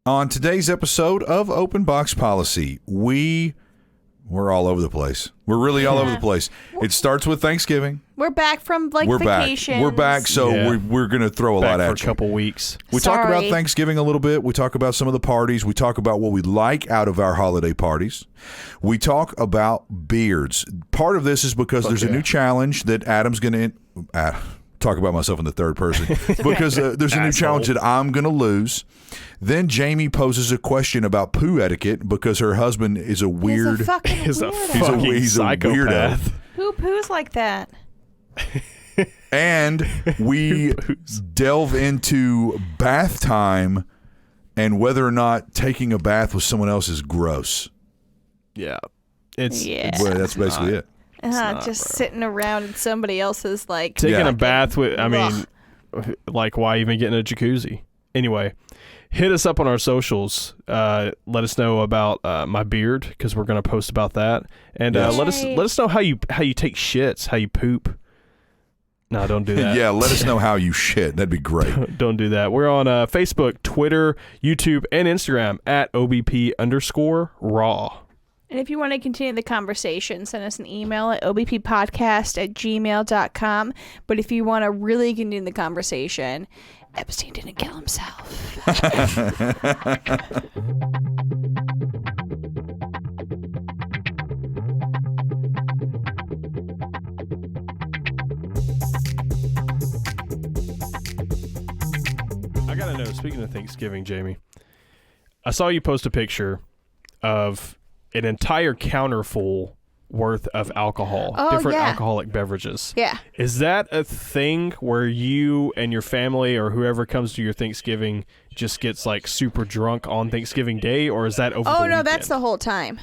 On today's episode of Open Box Policy, we're all over the place. We're really all over the place. It starts with Thanksgiving. We're back from vacations. We're back, so we're going to throw a lot at you. For a couple weeks. We talk about Thanksgiving a little bit. We talk about some of the parties. We talk about what we like out of our holiday parties. We talk about beards. Part of this is because there's a new challenge that Adam's going to talk about myself in the third person because there's a new challenge that I'm going to lose. Then Jamie poses a question about poo etiquette because her husband is a weird. He's a psychopath. Who poos like that? And we delve into bath time and whether or not taking a bath with someone else is gross. Yeah. Well, that's basically it. Just sitting around in somebody else's taking a bath with. I mean, why even get in a jacuzzi? Anyway, hit us up on our socials. Let us know about my beard because we're going to post about that, and let us know how you take shits, how you poop. No, don't do that. Yeah, let us know how you shit. That'd be great. Don't do that. We're on Facebook, Twitter, YouTube, and Instagram at OBP_raw. And if you want to continue the conversation, send us an email at obppodcast@gmail.com. But if you want to really continue the conversation, Epstein didn't kill himself. I gotta know, speaking of Thanksgiving, Jamie, I saw you post a picture of an entire counter full worth of alcohol, different alcoholic beverages. Yeah. Is that a thing where you and your family or whoever comes to your Thanksgiving just gets super drunk on Thanksgiving Day, or is that over the weekend? Oh, no, that's the whole time.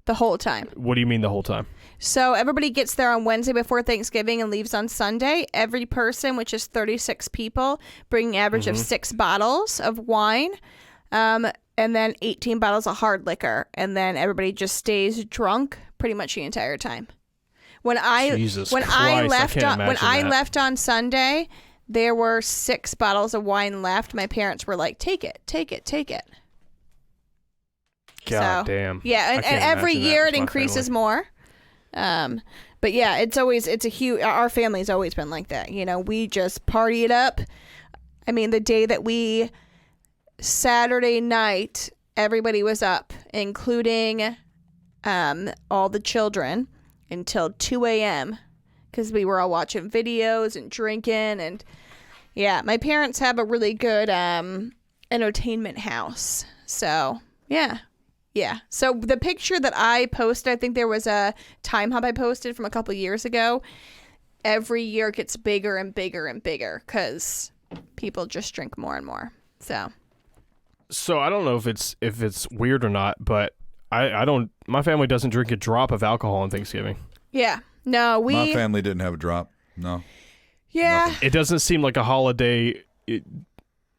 The whole time. What do you mean the whole time? So everybody gets there on Wednesday before Thanksgiving and leaves on Sunday. Every person, which is 36 people, bring an average of 6 bottles of wine. And then 18 bottles of hard liquor, and then everybody just stays drunk pretty much the entire time. When I left on Sunday, there were 6 bottles of wine left. My parents were like, "Take it, take it, take it." God damn. Yeah, and every year it increases more. But yeah, our family's always been like that. You know, we just party it up. I mean, the day that Saturday night, everybody was up, including all the children, until 2 a.m. because we were all watching videos and drinking. And yeah, my parents have a really good entertainment house. So yeah. So the picture that I posted, I think there was a time hop I posted from a couple years ago. Every year it gets bigger and bigger and bigger because people just drink more and more. So I don't know if it's weird or not, but my family doesn't drink a drop of alcohol on Thanksgiving. Yeah. No, my family didn't have a drop. No. Yeah. Nothing. It doesn't seem like a holiday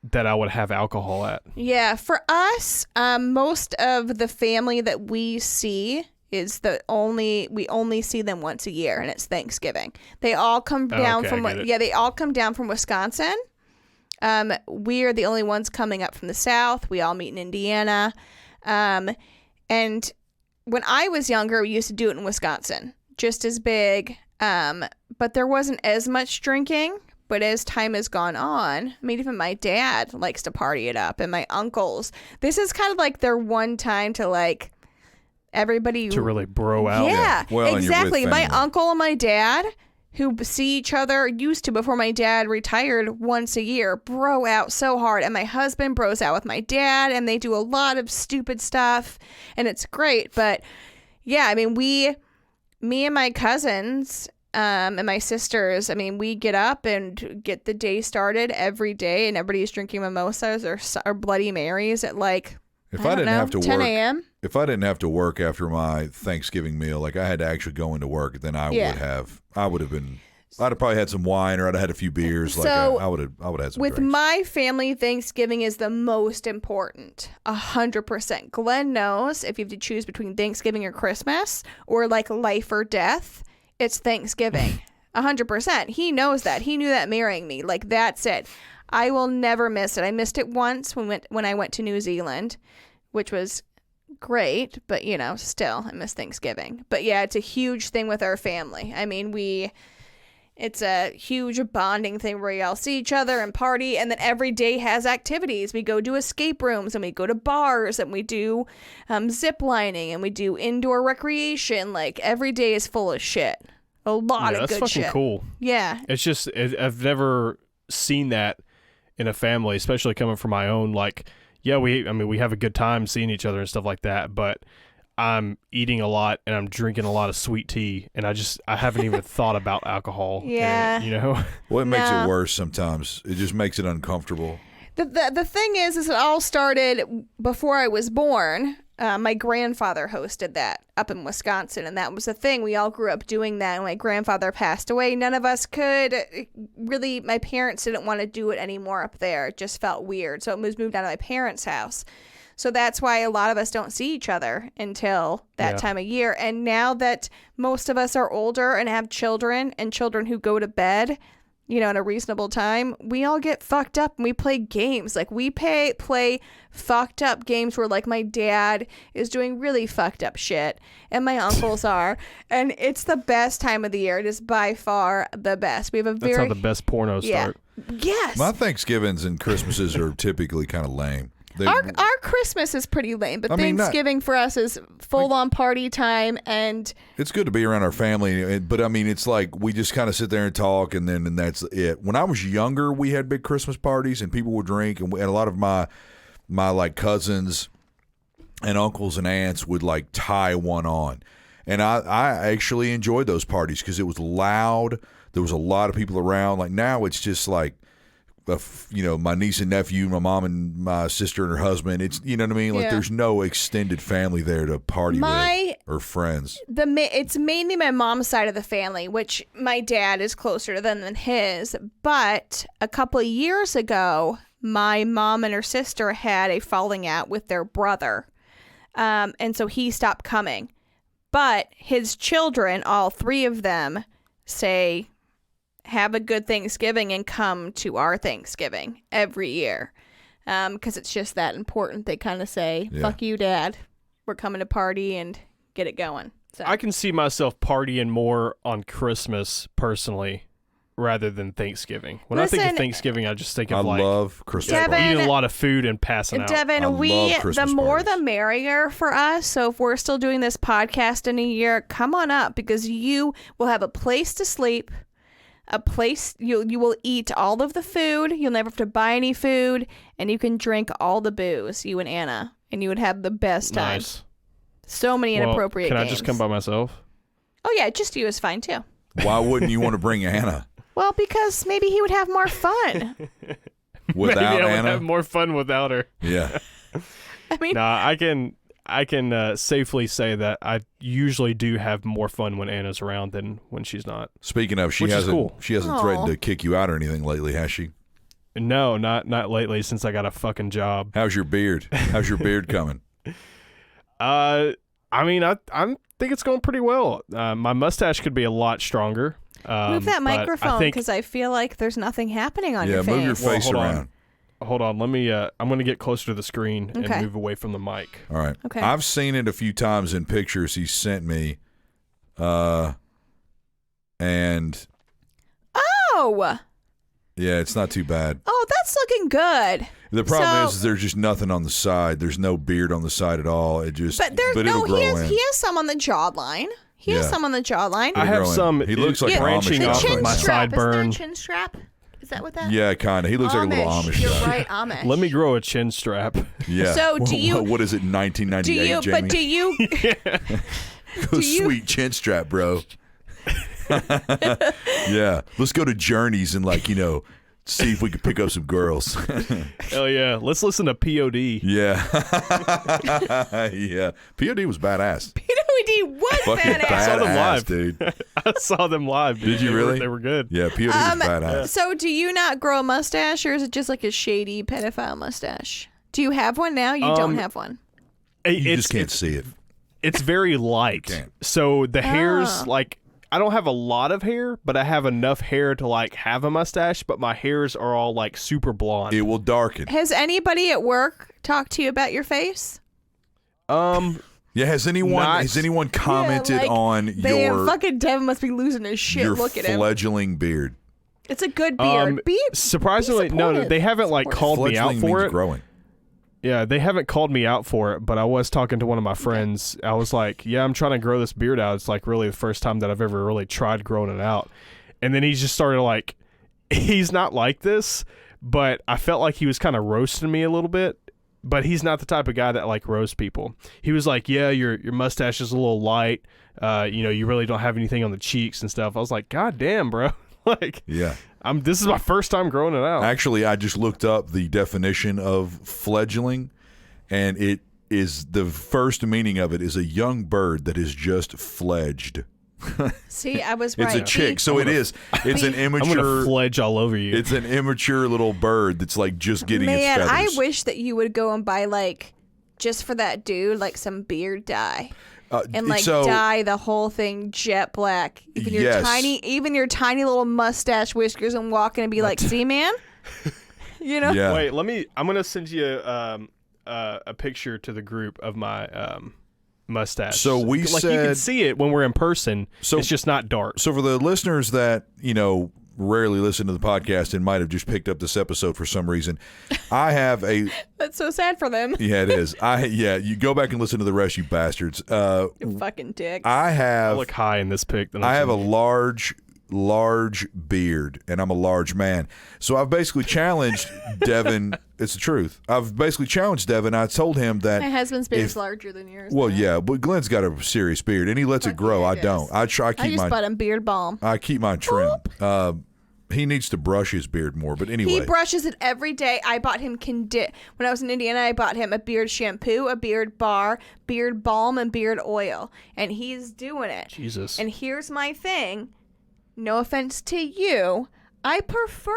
that I would have alcohol at. Yeah. For us, most of the family that we see is we only see them once a year, and it's Thanksgiving. They all come down they all come down from Wisconsin. We are the only ones coming up from the South. We all meet in Indiana. And when I was younger, we used to do it in Wisconsin, just as big. But there wasn't as much drinking. But as time has gone on, I mean, even my dad likes to party it up, and my uncles. This is kind of like their one time to everybody to really bro out. Yeah, well, exactly. My uncle and my dad, who see each other, used to before my dad retired once a year, bro out so hard. And my husband bros out with my dad, and they do a lot of stupid stuff, and it's great. But yeah, I mean, me and my cousins and my sisters, I mean, we get up and get the day started every day, and everybody's drinking mimosas or Bloody Marys at 10 a.m. If I didn't have to work after my Thanksgiving meal, I had to actually go into work, then I'd have probably had some wine, or I'd have had a few beers. So I would have had some with drinks. my family, Thanksgiving is the most important. 100%. Glenn knows if you have to choose between Thanksgiving or Christmas, or life or death, it's Thanksgiving. 100%. He knows that. He knew that marrying me. That's it. I will never miss it. I missed it once when I went to New Zealand, which was great, but still I miss Thanksgiving. But yeah, it's a huge thing with our family. I mean, it's a huge bonding thing where we all see each other and party, and then every day has activities. We go to escape rooms, and we go to bars, and we do zip lining, and we do indoor recreation. Like, every day is full of shit. A lot of good shit. That's fucking cool. Yeah. It's just, I've never seen that in a family, especially coming from my own. Like, yeah, we have a good time seeing each other and stuff like that, but I'm eating a lot and I'm drinking a lot of sweet tea, and I haven't even thought about alcohol. Yeah. Well, it makes it worse sometimes. It just makes it uncomfortable. The thing is it all started before I was born. My grandfather hosted that up in Wisconsin, and that was the thing. We all grew up doing that. And my grandfather passed away. None of us could really, my parents didn't want to do it anymore up there. It just felt weird. So it was moved out of my parents' house. So that's why a lot of us don't see each other until that time of year. And now that most of us are older and have children, and children who go to bed, at a reasonable time, we all get fucked up and we play games. Like, we play fucked up games where, like, my dad is doing really fucked up shit and my uncles are. And it's the best time of the year. It is by far the best. We have That's how the best pornos start. Yes. My Thanksgivings and Christmases are typically kind of lame. Our Christmas is pretty lame, but Thanksgiving for us is full-on party time, and it's good to be around our family. But I mean, it's like we just kind of sit there and talk, and that's it. When I was younger, we had big Christmas parties, and people would drink, and a lot of my like cousins and uncles and aunts would like tie one on, and I actually enjoyed those parties because it was loud. There was a lot of people around. Like, now, it's just like, my niece and nephew, my mom and my sister and her husband. It's, you know what I mean? Like, there's no extended family there to party with, or friends. It's mainly my mom's side of the family, which my dad is closer to them than his. But a couple of years ago, my mom and her sister had a falling out with their brother. And so he stopped coming. But his children, all three of them, say, have a good Thanksgiving and come to our Thanksgiving every year. Because it's just that important. They kind of say, fuck you, Dad. We're coming to party and get it going. So I can see myself partying more on Christmas, personally, rather than Thanksgiving. When I think of Thanksgiving, I just think of I love Christmas parties. Eating a lot of food and passing out. Devin, the more the merrier for us. So if we're still doing this podcast in a year, come on up, because you will have a place to sleep. A place you will eat all of the food. You'll never have to buy any food, and you can drink all the booze. You and Anna, and you would have the best time. Nice. So many inappropriate games. Can I just come by myself? Oh yeah, just you is fine too. Why wouldn't you want to bring Anna? Well, because maybe he would have more fun without Maybe I Anna. would have more fun without her. Yeah. I mean, I can safely say that I usually do have more fun when Anna's around than when she's not. Speaking of, she hasn't threatened to kick you out or anything lately, has she? No, not lately, since I got a fucking job. How's your beard? How's your beard coming? I think it's going pretty well. My mustache could be a lot stronger. Move that microphone, because I feel like there's nothing happening on your face. Yeah, move your face around. Hold on. Let me. I'm going to get closer to the screen and move away from the mic. All right. Okay. I've seen it a few times in pictures he sent me, and yeah, it's not too bad. Oh, that's looking good. The problem is there's just nothing on the side. There's no beard on the side at all. It just but it'll grow in. He has some on the jawline. He has some on the jawline. I have some. He looks like branching off of my sideburn. Is there a chin strap? Is that what that? Yeah, kind of. He looks like a little Amish You're guy. right, Amish. Let me grow a chin strap. Yeah. So do you? What is it? 1998. Jamie? But do you? Sweet chin strap, bro. Yeah. Let's go to Journeys and see if we can pick up some girls. Hell yeah. Let's listen to POD. Yeah. Yeah. POD was badass. POD was badass. I saw them live, dude. I saw them live. Dude. Did you really? They were good. Yeah, POD was badass. So do you not grow a mustache, or is it just like a shady pedophile mustache? Do you have one now? You don't have one. You just can't see it. It's very light. So the hairs, I don't have a lot of hair, but I have enough hair to like have a mustache, but my hairs are all like super blonde. It will darken. Has anybody at work talked to you about your face? Yeah, has anyone commented on your fucking Devin must be losing his shit. Look at him. fledgling beard? It's a good beard. Surprisingly, no, they haven't like called me out for it. Growing. Yeah, they haven't called me out for it, but I was talking to one of my friends. I was like, yeah, I'm trying to grow this beard out. It's like really the first time that I've ever really tried growing it out. And then he just started like, he's not like this, but I felt like he was kind of roasting me a little bit. But he's not the type of guy that like roasts people. He was like, yeah, your mustache is a little light. You really don't have anything on the cheeks and stuff. I was like, God damn, bro. Like, yeah. This is my first time growing it out. Actually, I just looked up the definition of fledgling, and it is the first meaning of it is a young bird that is just fledged. See, I was right. It's a chick, so it is. It's an immature. I'm gonna fledge all over you. It's an immature little bird that's like just getting its feathers. I wish that you would go and buy like, just for that dude, like some beard dye. And like dye the whole thing jet black. Even your tiny little mustache whiskers, and walk in and be like, "See, man." Yeah. Wait, I'm gonna send you a picture to the group of my mustache. So we like said you can see it when we're in person. So it's just not dark. So for the listeners that rarely listen to the podcast and might have just picked up this episode for some reason, I have a. That's so sad for them. Yeah, it is. You go back and listen to the rest, you bastards. You fucking dicks. I look high in this pic. I have a large beard, and I'm a large man. So I've basically challenged Devin. It's the truth. I've basically challenged Devin. I told him that my husband's beard is larger than yours. Well, yeah, but Glenn's got a serious beard, and he lets it grow. I don't. I just bought him beard balm. I keep mine trim. He needs to brush his beard more, but anyway. He brushes it every day. I bought him when I was in Indiana, I bought him a beard shampoo, a beard bar, beard balm, and beard oil. And he's doing it. Jesus. And here's my thing. No offense to you. I prefer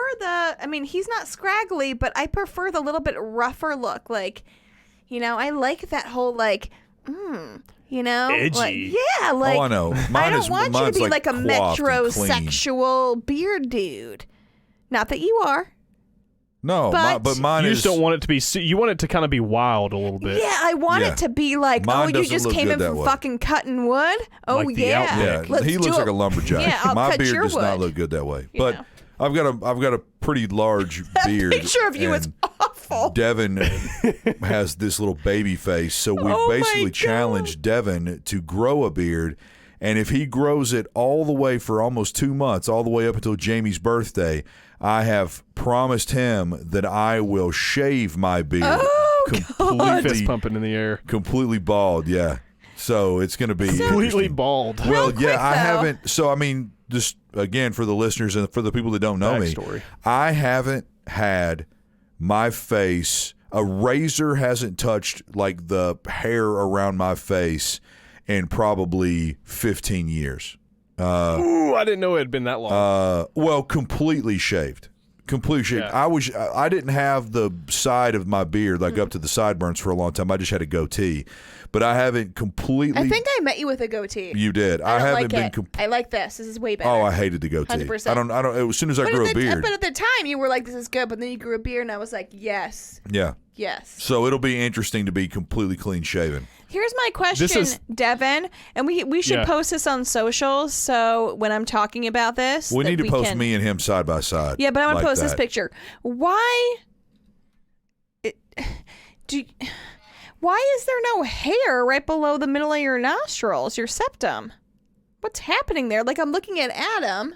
he's not scraggly, but I prefer the little bit rougher look. Like, I like that whole like, edgy. Like, yeah, like, I know. I don't want you to be like a metrosexual beard dude. Not that you are. No, but mine you is. You just don't want it to be. You want it to kind of be wild a little bit. Yeah, I want it to be like, mine you just came in from fucking cutting wood. Oh like yeah, he looks like a lumberjack. Yeah, my cut beard your does wood. not look good that way. But I've got a pretty large beard. Picture of you is awful. Devin has this little baby face, so we've basically challenged Devin to grow a beard. And if he grows it all the way for almost 2 months, all the way up until Jamie's birthday, I have promised him that I will shave my beard fist pumping in the air, completely bald. Yeah, so it's going to be completely bald. Well, I haven't. So I mean, just again for the listeners and for the people that don't know me, I haven't had my face. A razor hasn't touched like the hair around my face in probably 15 years. I didn't know it had been that long. Well, completely shaved. Completely shaved. Yeah. I didn't have the side of my beard like up to the sideburns for a long time. I just had a goatee, but I haven't completely. I think I met you with a goatee. You did. I haven't been. I like this. This is way better. Oh, I hated the goatee. 100%. I don't. As soon as I grew a beard. But at the time, you were like, "This is good," but then you grew a beard, and I was like, "Yes." Yeah. Yes. So it'll be interesting to be completely clean shaven. Here's my question, Devin, and we should post this on socials. So when I'm talking about this, we need to post me and him side by side. Yeah, but I'm gonna post this picture. Why is there no hair right below the middle of your nostrils, your septum? What's happening there? Like I'm looking at Adam.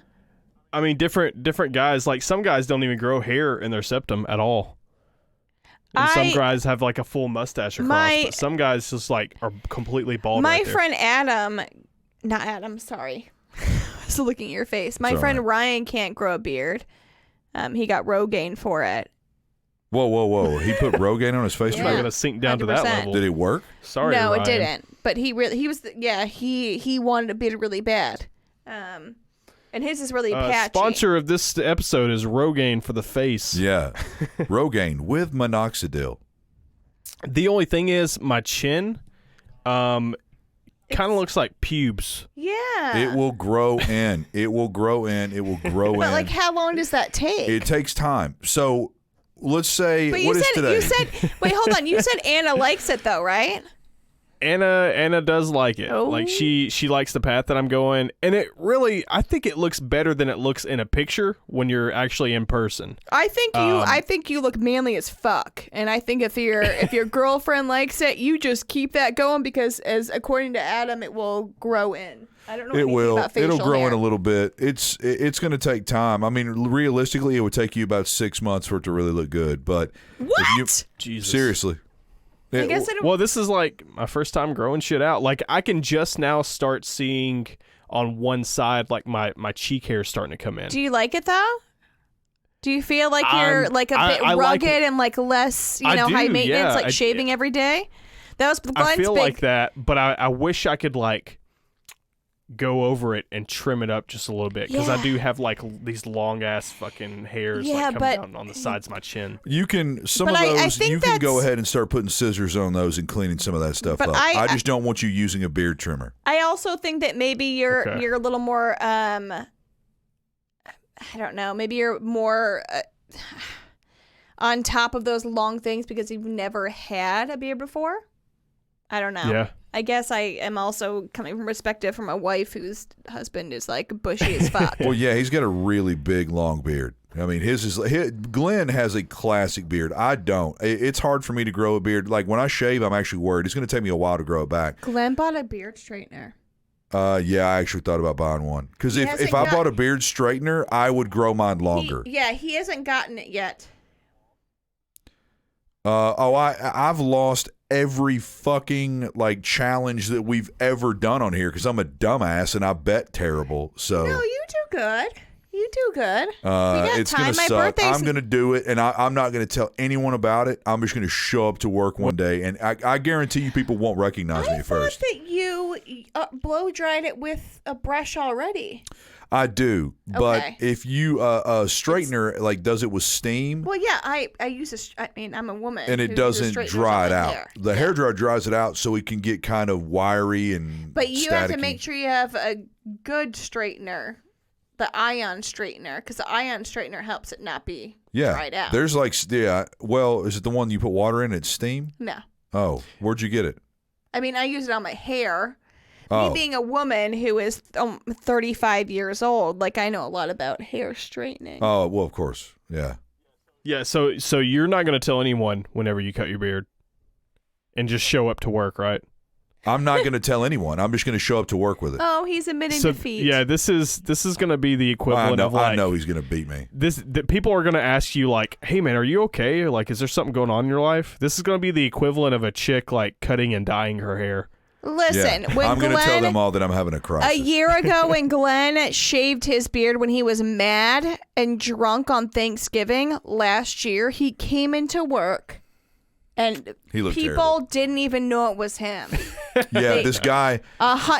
I mean, different guys. Like some guys don't even grow hair in their septum at all. And some guys have like a full mustache across, but some guys just like are completely bald. My friend sorry. I was looking at your face. My friend Ryan can't grow a beard. He got Rogaine for it. Whoa. He put Rogaine on his face? It's not going to sink down 100%. To that level. Did it work? Sorry, no, Ryan. It didn't. But he wanted a beard really bad. And his is really patchy. Sponsor of this episode is Rogaine for the face. Yeah. Rogaine with minoxidil. The only thing is my chin kind of looks like pubes. Yeah. It will grow in. It will grow in. It will grow in. But like, how long does that take? It takes time. So let's say, but what is today? You said, wait, hold on. You said Anna likes it though, right? Anna does like it. Oh. Like she likes the path that I'm going, and it really, I think it looks better than it looks in a picture when you're actually in person. I think you look manly as fuck, and I think if your girlfriend likes it, you just keep that going because, as according to Adam, it will grow in. I don't know. It will. About facial It'll grow hair. in a little bit. It's going to take time. I mean, realistically, it would take you about 6 months for it to really look good. But what? Jesus. Seriously. I guess well, this is like my first time growing shit out. Like I can just now start seeing on one side, like my cheek hair starting to come in. Do you like it though? Do you feel like you're like a bit rugged and like less, high maintenance, like shaving every day? That was Glenn's I feel big... like that, but I wish I could like go over it and trim it up just a little bit because I do have like these long ass fucking hairs like coming down on the sides of my chin. You can you can go ahead and start putting scissors on those and cleaning some of that stuff up. I just don't want you using a beard trimmer. I also think that maybe you're a little more I don't know, maybe you're more on top of those long things because you've never had a beard before. I don't know. Yeah. I guess I am also coming from perspective from a wife whose husband is like bushy as fuck. Well, yeah, he's got a really big, long beard. I mean, Glenn has a classic beard. I don't. It's hard for me to grow a beard. Like when I shave, I'm actually worried. It's going to take me a while to grow it back. Glenn bought a beard straightener. Yeah, I actually thought about buying one. Because if I bought a beard straightener, I would grow mine longer. He hasn't gotten it yet. I've lost every fucking like challenge that we've ever done on here because I'm a dumbass and I bet terrible. So no, you do good. You do good. It's gonna suck. I'm gonna do it, and I'm not gonna tell anyone about it. I'm just gonna show up to work one day, and I guarantee you, people won't recognize me at first. I thought that you blow dried it with a brush already. I do, but if you a straightener like does it with steam. Well, yeah, I use I'm a woman, and it doesn't dry it out. The hair dryer dries it out, so it can get kind of wiry and. But you have to make sure you have a good straightener, the ion straightener, because the ion straightener helps it not be dried out. There's like well, is it the one you put water in? It's steam. No. Oh, where'd you get it? I mean, I use it on my hair. Me being a woman who is 35 years old, like I know a lot about hair straightening. Oh, well, of course. Yeah. Yeah, so you're not going to tell anyone whenever you cut your beard and just show up to work, right? I'm not going to tell anyone. I'm just going to show up to work with it. Oh, he's admitting defeat. Yeah, this is going to be the equivalent of like... I know he's going to beat me. People are going to ask you like, hey man, are you okay? Like, is there something going on in your life? This is going to be the equivalent of a chick like cutting and dyeing her hair. Listen, when I'm going to tell them all that I'm having a crisis. A year ago when Glenn shaved his beard when he was mad and drunk on Thanksgiving last year, he came into work and people terrible. Didn't even know it was him. Yeah, this guy.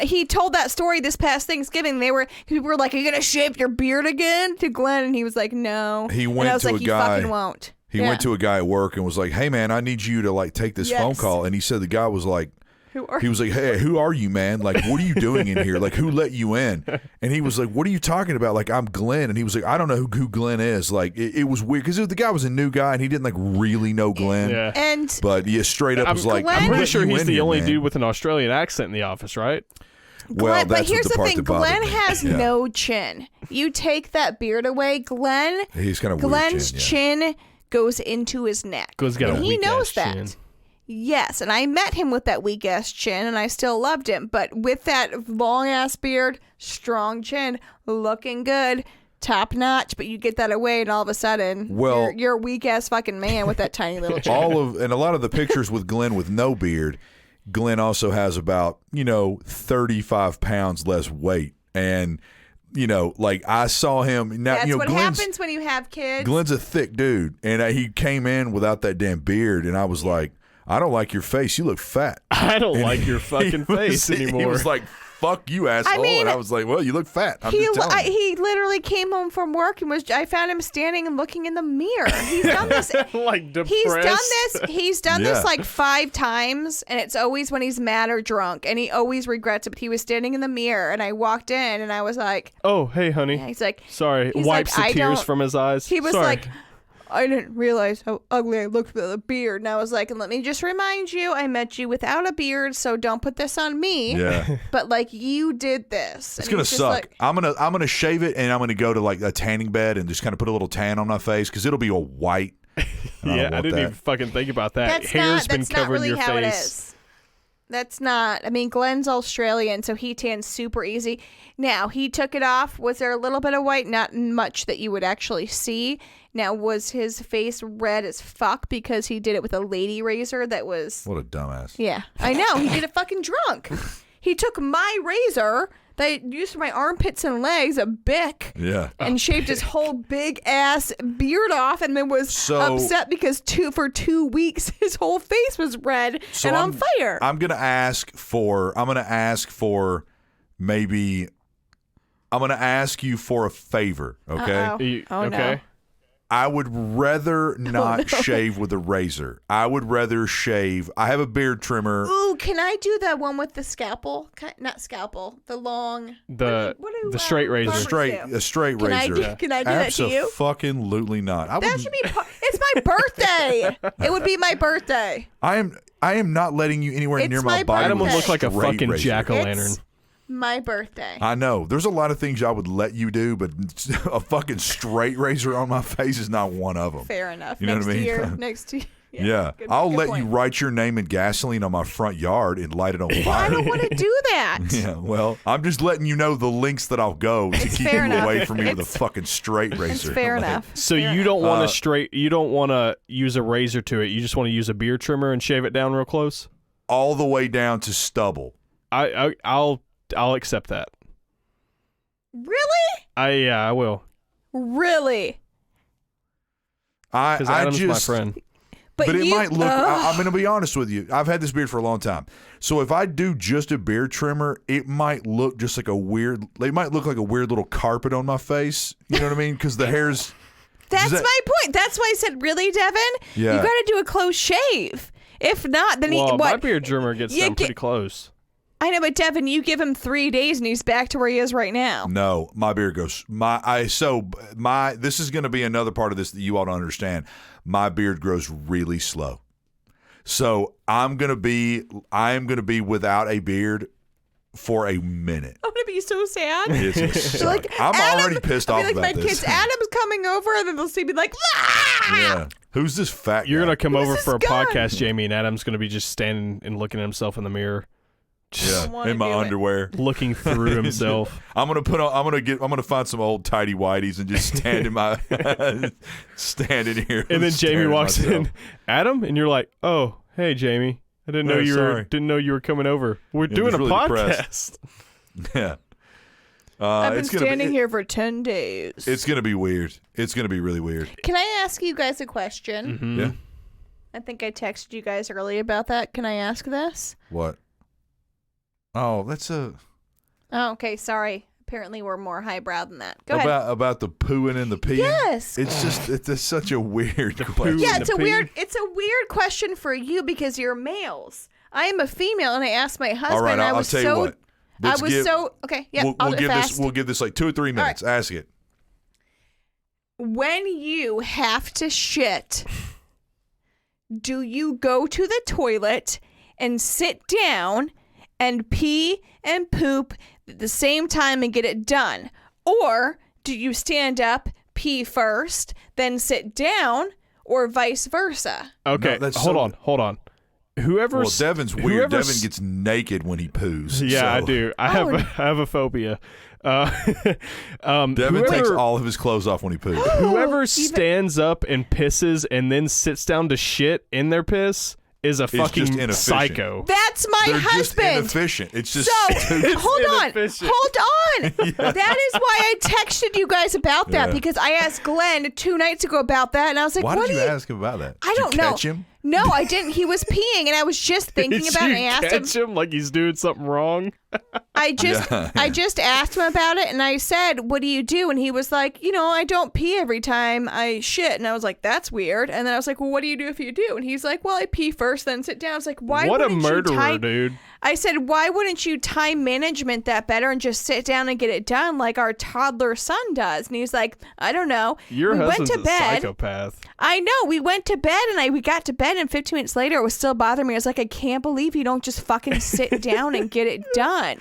He told that story this past Thanksgiving. People were like, "Are you going to shave your beard again?" to Glenn, and he was like, "No." He went and I was to like, a guy. "You fucking won't." He went to a guy at work and was like, "Hey man, I need you to like take this phone call." And he said the guy was like. He was like, "Hey, who are you, man? Like, what are you doing in here? Like, who let you in?" And he was like, "What are you talking about? Like, I'm Glenn." And he was like, "I don't know who Glenn is." Like, it was weird because the guy was a new guy and he didn't like really know Glenn. Yeah. But yeah, straight up was like, I'm pretty sure he's the only dude with an Australian accent in the office, right? Well, but here's the thing: Glenn has no chin. You take that beard away, He's kind of Glenn's chin goes into his neck. And he knows that. Chin. Yes, and I met him with that weak ass chin, and I still loved him. But with that long ass beard, strong chin, looking good, top notch. But you get that away, and all of a sudden, you're a weak ass fucking man with that tiny little chin. And a lot of the pictures with Glenn with no beard, Glenn also has about 35 pounds less weight, and like I saw him. Now, that's what happens when you have kids. Glenn's a thick dude, and he came in without that damn beard, and I was like. I don't like your face. You look fat. I don't like your fucking face anymore. He was like, fuck you, asshole. And I was like, well, you look fat. He literally came home from work and I found him standing and looking in the mirror. He's done this. Like depressed. He's done this like 5 times, and it's always when he's mad or drunk, and he always regrets it. But he was standing in the mirror, and I walked in, and I was like, oh, hey, honey. Yeah, he's like, sorry. Wipes the tears from his eyes. He was like, I didn't realize how ugly I looked with a beard. And I was like, and let me just remind you, I met you without a beard, so don't put this on me. Yeah. But like, you did this. It's gonna suck. Like, I'm gonna shave it, and I'm gonna go to like a tanning bed and just kind of put a little tan on my face because it'll be all white. Yeah, I didn't even fucking think about that. Hair's been covering your face. That's not really how it is. That's not. I mean, Glenn's Australian, so he tans super easy. Now, he took it off. Was there a little bit of white? Not much that you would actually see. Now, was his face red as fuck because he did it with a lady razor that was... What a dumbass. Yeah, I know. He did it fucking drunk. He took my razor that I used for my armpits and legs, a Bic, and shaved his whole big ass beard off, and then was upset because for 2 weeks his whole face was red and on fire. I'm gonna ask you for a favor, okay? Okay. No. I would rather not shave with a razor. I would rather shave. I have a beard trimmer. Ooh, can I do that one with the scalpel? Not scalpel. The long. The straight razor. A straight razor. Can I do that to you? Absolutely not. That should be. It's my birthday. It would be my birthday. I am not letting you anywhere near my body. Adam would look like a fucking jack-o'-lantern. My birthday. I know. There's a lot of things I would let you do, but a fucking straight razor on my face is not one of them. Fair enough. You know what I mean? Next year. Yeah. I'll let you write your name in gasoline on my front yard and light it on fire. I don't want to do that. Yeah, well, I'm just letting you know the lengths that I'll go to keep you away from me with a fucking straight razor. It's fair enough. So you don't want you don't want to use a razor to it. You just want to use a beard trimmer and shave it down real close? All the way down to stubble. I'll accept that. Really? I will. Really? Because Adam's my friend. But it might look, I'm going to be honest with you. I've had this beard for a long time. So if I do just a beard trimmer, it might look just like it might look like a weird little carpet on my face. You know what I mean? Because the hair's. That's my point. That's why I said, really, Devin? Yeah. You got to do a close shave. If not, then my beard trimmer gets done pretty close. I know, but Devin, you give him 3 days and he's back to where he is right now. No, my beard goes. This is going to be another part of this that you ought to understand. My beard grows really slow, so I'm going to be without a beard for a minute. I'm going to be so sad. I'm already pissed off about my this. kids, Adam's coming over, and then they'll see me like, ah! Yeah. Who's this fat guy? You're going to come over for a podcast, Jamie, and Adam's going to be just standing and looking at himself in the mirror. In my underwear, looking through himself. I'm gonna find some old tidy whities and just stand in here. And then Jamie walks in, Adam, and you're like, "Oh, hey, Jamie, I didn't know you were coming over. We're doing a podcast." Yeah. I've been standing here for 10 days. It's gonna be weird. It's gonna be really weird. Can I ask you guys a question? Mm-hmm. Yeah. I think I texted you guys early about that. Can I ask this? What? Oh, that's a... Oh, okay, sorry. Apparently we're more highbrow than that. Go ahead. About the pooing and the peeing? Yes. It's such a weird question. Yeah, it's a weird question for you because you're males. I am a female, and I asked my husband. All right, I'll tell you what. Okay, yeah, we'll give this like 2 or 3 minutes. Right. Ask it. When you have to shit, do you go to the toilet and sit down and pee and poop at the same time and get it done? Or do you stand up, pee first, then sit down, or vice versa? Okay, no, hold on. Devin's weird. Devin gets naked when he poos. Yeah, I do. I have a phobia. Devin takes all of his clothes off when he poos. Whoever stands up and pisses and then sits down to shit in their piss is a fucking psycho. That's my husband. Just inefficient. It's just hold on. Yeah. That is why I texted you guys about that because I asked Glenn 2 nights ago about that, and I was like, why did you ask him about that? I don't know. Catch him? No, I didn't. He was peeing, and I was just thinking about it. And I asked him like he's doing something wrong. I just asked him about it, and I said, "What do you do?" And he was like, I don't pee every time I shit. And I was like, "That's weird." And then I was like, "Well, what do you do if you do?" And he's like, "Well, I pee first, then sit down." I was like, "Why? What a wouldn't murderer, dude!" I said, "Why wouldn't you time management that better and just sit down and get it done like our toddler son does?" And he's like, "I don't know." Your husband's went to bed. Psychopath. I know. We went to bed, and we got to bed, and 15 minutes later, it was still bothering me. I was like, I can't believe you don't just fucking sit down and get it done.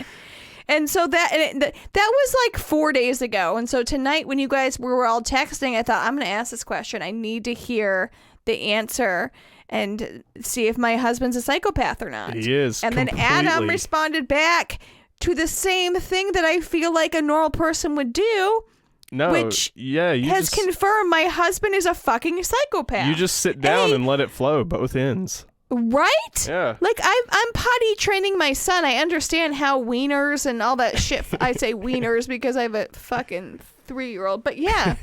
And so that was like 4 days ago. And so tonight, when you guys were all texting, I thought, I'm going to ask this question. I need to hear the answer and see if my husband's a psychopath or not. He is. And completely. Then Adam responded back to the same thing that I feel like a normal person would do. No, which has confirmed my husband is a fucking psychopath. You just sit down and let it flow, both ends. Right? Yeah. Like, I'm potty training my son. I understand how wieners and all that shit. I say wieners because I have a fucking 3-year-old. But yeah.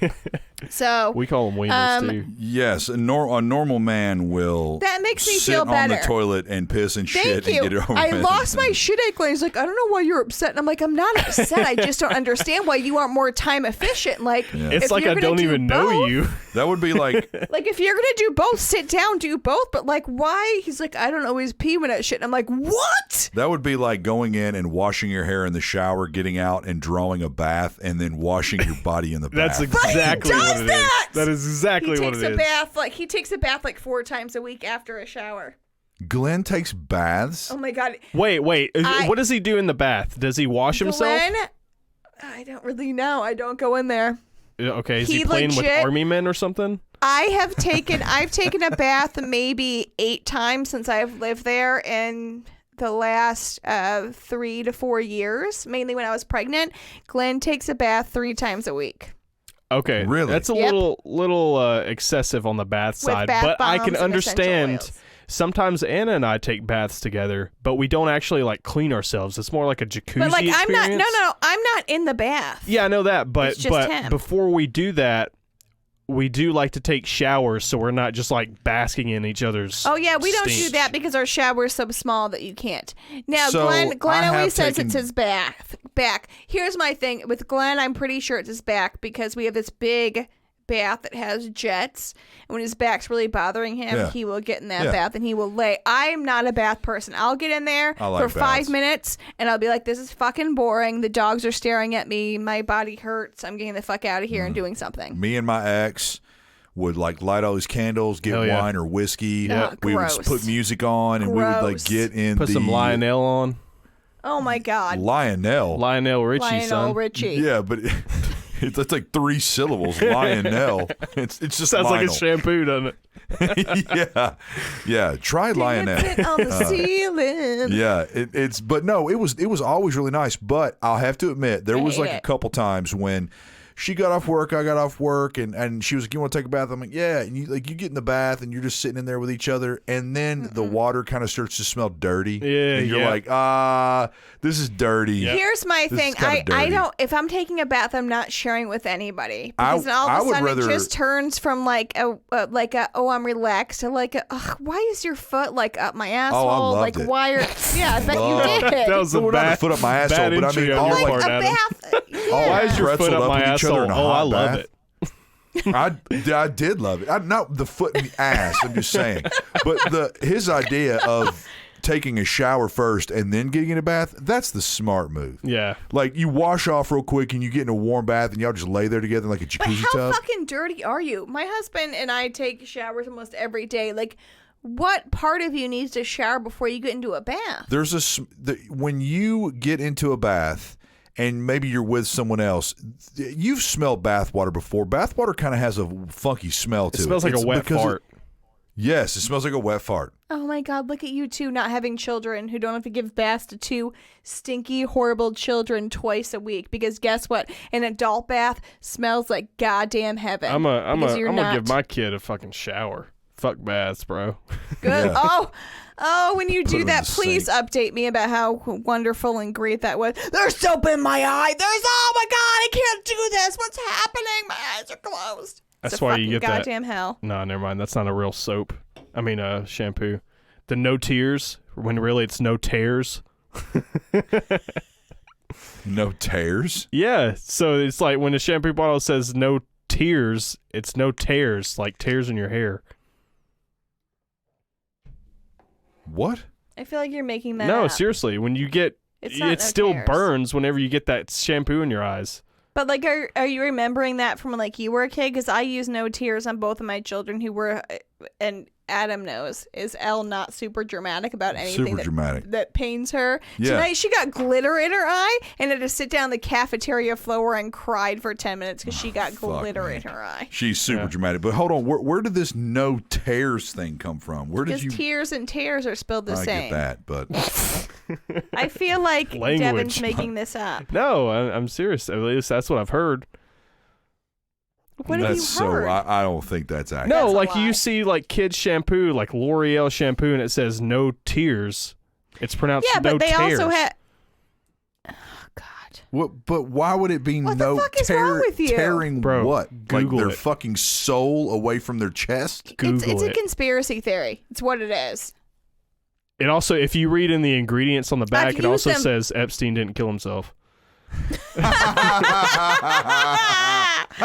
So we call them wieners too. Yes, a normal man will. That makes me sit feel better. on the toilet and piss and shit Thank you. and get it over I with. lost my shit gland. He's like, I don't know why you're upset. And I'm like, I'm not upset. I just don't understand why you aren't more time efficient. Like, it's like I don't even know you. That would be like like if you're gonna do both, sit down, do both. But like, why? He's like, I don't always pee when I shit. And I'm like, what? That would be like going in and washing your hair in the shower, getting out and drawing a bath, and then washing your body in the bath. That's exactly what it is. That is exactly what it is. He takes a bath like 4 times a week after a shower. Glenn takes baths? Oh my God. Wait. What does he do in the bath? Does he wash himself? Glenn, I don't really know. I don't go in there. Okay, is he playing with army men or something? I've taken a bath maybe 8 times since I've lived there in the last 3 to 4 years, mainly when I was pregnant. Glenn takes a bath 3 times a week. Okay, really? That's a little excessive on the bath side, but I can understand. Sometimes Anna and I take baths together, but we don't actually like clean ourselves. It's more like a jacuzzi But like, experience. I'm not in the bath. Yeah, I know that, but him. Before we do that, we do like to take showers, so we're not just like basking in each other's. Oh yeah, we don't do that because our shower is so small that you can't. Now, so Glenn always says it's his back. Here's my thing with Glenn. I'm pretty sure it's his back because we have this big bath that has jets, and when his back's really bothering him, he will get in that bath and he will lay. I'm not a bath person. I'll get in there for 5 minutes and I'll be like, this is fucking boring. The dogs are staring at me. My body hurts. I'm getting the fuck out of here and doing something. Me and my ex would like light all these candles, get wine or whiskey. We would put music on and we would like get in put some Lionel on. Oh my God. Lionel Richie, son. Richie. Yeah, but it's like 3 syllables. Lionel. It's just sounds Lionel. like it's shampoo, doesn't it? yeah. Try Lionel. On the ceiling. Yeah, but no, it was always really nice. But I'll have to admit, there was like a couple times when she got off work, I got off work, and she was like, "You want to take a bath?" I'm like, "Yeah." And you get in the bath, and you're just sitting in there with each other, and then the water kind of starts to smell dirty. Yeah, and you're like, this is dirty. Yep. Here's my thing. I don't. If I'm taking a bath, I'm not sharing with anybody because then all of a sudden it just turns from like a I'm relaxed to like why is your foot like up my asshole? I loved it. Why are I bet you did. That was a bad foot up my asshole, but I mean, all like part, a Adam. bath. Why is your foot up my asshole? I love it. I did love it. Not the foot in the ass. I'm just saying, but his idea of taking a shower first and then getting in a bath, that's the smart move. Yeah. Like you wash off real quick and you get in a warm bath and y'all just lay there together like a jacuzzi tub. How fucking dirty are you? My husband and I take showers almost every day. Like, what part of you needs to shower before you get into a bath? When you get into a bath and maybe you're with someone else, you've smelled bath water before. Bath water kind of has a funky smell to it. It smells like a wet fart. Yes, it smells like a wet fart. Oh my God, look at you two not having children who don't have to give baths to 2 stinky, horrible children twice a week. Because guess what? An adult bath smells like goddamn heaven. I'm gonna give my kid a fucking shower. Fuck baths, bro. Good. Yeah. Oh, when you do that, please sink. update me about how wonderful and great that was. There's soap in my eye. Oh my God, I can't do this. What's happening? My eyes are closed. That's why you get goddamn hell. No, never mind. That's not a real soap. Shampoo. The no tears, when really it's no tears. No tears? Yeah, so it's like when the shampoo bottle says no tears, it's no tears, like tears in your hair. What? I feel like you're making that No, up. seriously, when you get it still tears. burns whenever you get that shampoo in your eyes. But like, are you remembering that from when like you were a kid? Because I use no tears on both of my children who were, and Adam knows, is Elle not super dramatic about anything that pains her. Yeah. Tonight she got glitter in her eye and had to sit down on the cafeteria floor and cried for 10 minutes because she got glitter in her eye. She's super dramatic. But hold on, where did this no tears thing come from? Where did you? Because tears and tears are spelled the same. I get that, but I feel like Language. Devin's making this up. No, I'm serious. At least that's what I've heard. What have you heard? I don't think that's accurate. No, That's a like lie. you see like kids shampoo, like L'Oreal shampoo, and it says no tears. It's pronounced Yeah, no but they tears. also had. Oh God. What? But why would it be What the no fuck is wrong with you? tearing? Bro, what? Google like their it. fucking soul away from their chest? Google It's a it. conspiracy theory. It's what it is. It also, if you read in the ingredients on the back, it used also them- says Epstein didn't kill himself.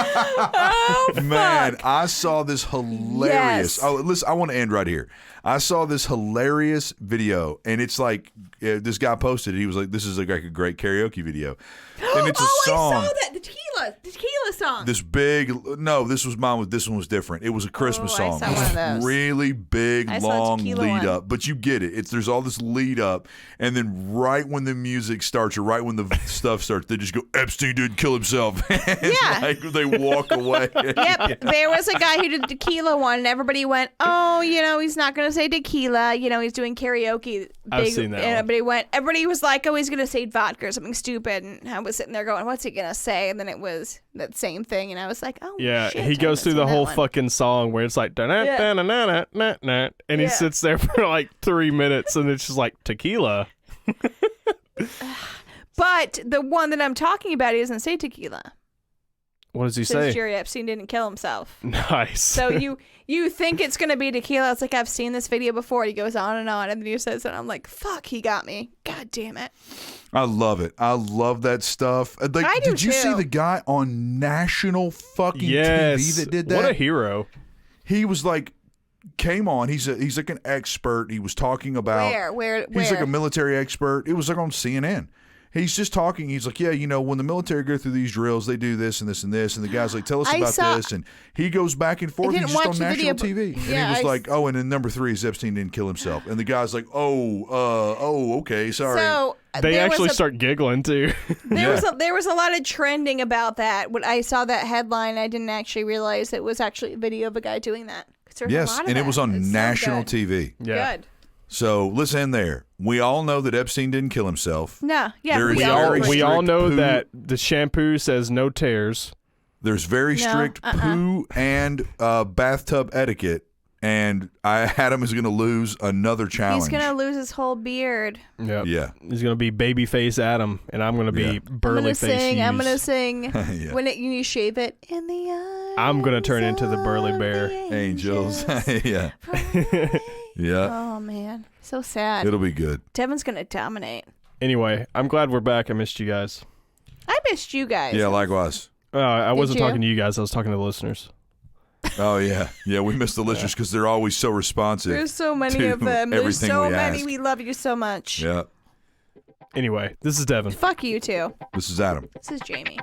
Oh, Man, fuck. I saw this hilarious. Yes. Oh, listen, I want to end right here. I saw this hilarious video, and it's like this guy posted it. He was like, "This is like a great karaoke video," and it's a song. I saw that. The tequila song. This big, no, this was mine. This one was different. It was a Christmas I song. saw one of those. Really big, I saw a long tequila lead one. up. But you get it. There's all this lead up, and then right when the music starts, or right when the stuff starts, they just go, "Epstein didn't kill himself." And Yeah. like they walk away. Yep, there was a guy who did tequila one, and everybody went, "Oh, he's not gonna say tequila. He's doing karaoke." I've seen that And one. everybody was like, "Oh, he's gonna say vodka or something stupid," and I was sitting there going, "What's he gonna say?" And then it was that same thing, and I was like, "Oh, Yeah, shit, he I goes haven't through seen the that whole one." fucking song where it's like, "Da-na-na-na-na-na-na," and he Yeah. sits there for like 3 minutes, and it's just like tequila. But the one that I'm talking about, he doesn't say tequila. What does he Says say? Jerry Epstein didn't kill himself. Nice. So you think it's gonna be tequila? It's like, I've seen this video before. He goes on, and then he says it. I'm like, fuck, he got me. God damn it. I love it. I love that stuff. Like, I do did you see too. the guy on national fucking yes. TV that did that? What a hero. He was like, came on. He's like an expert. He was talking about Where? He's like a military expert. It was like on CNN. He's just talking. He's like, yeah, when the military go through these drills, they do this and this and this. And the guy's like, tell us about this. And he goes back and forth. didn't He's just watch on the national video, TV. but- And yeah, he was I like, oh, and then number 3 is Epstein didn't kill himself. And the guy's like, okay, sorry. So They there actually was a, start giggling too. there was a lot of trending about that. When I saw that headline, I didn't actually realize it was actually a video of a guy doing that. 'Cause there's a Yes, lot of and it that. was on It's so national good. TV. Yeah. Good. So let's end there. We all know that Epstein didn't kill himself. No, yeah, There is We very all strict know poo- that the shampoo says no tears. There's very No, strict poo and bathtub etiquette, and Adam is going to lose another challenge. He's gonna lose his whole beard. Yep. Yeah. He's gonna be babyface Adam, and I'm gonna be Yeah. burly face. I'm gonna sing. Yeah. When you shave it in the eyes. I'm gonna turn into the burly of bear. the Angels. Yeah. from away. Yeah. Oh man, so sad. It'll be good. Devin's gonna dominate. Anyway, I'm glad we're back. I missed you guys. I missed you guys. Yeah, likewise. I wasn't you? talking to you guys. I was talking to the listeners. Oh, yeah. Yeah, we miss the listeners because they're always so responsive. There's so many to of them. There's everything so we many. ask. We love you so much. Yeah. Anyway, this is Devin. Fuck you too. This is Adam. This is Jamie.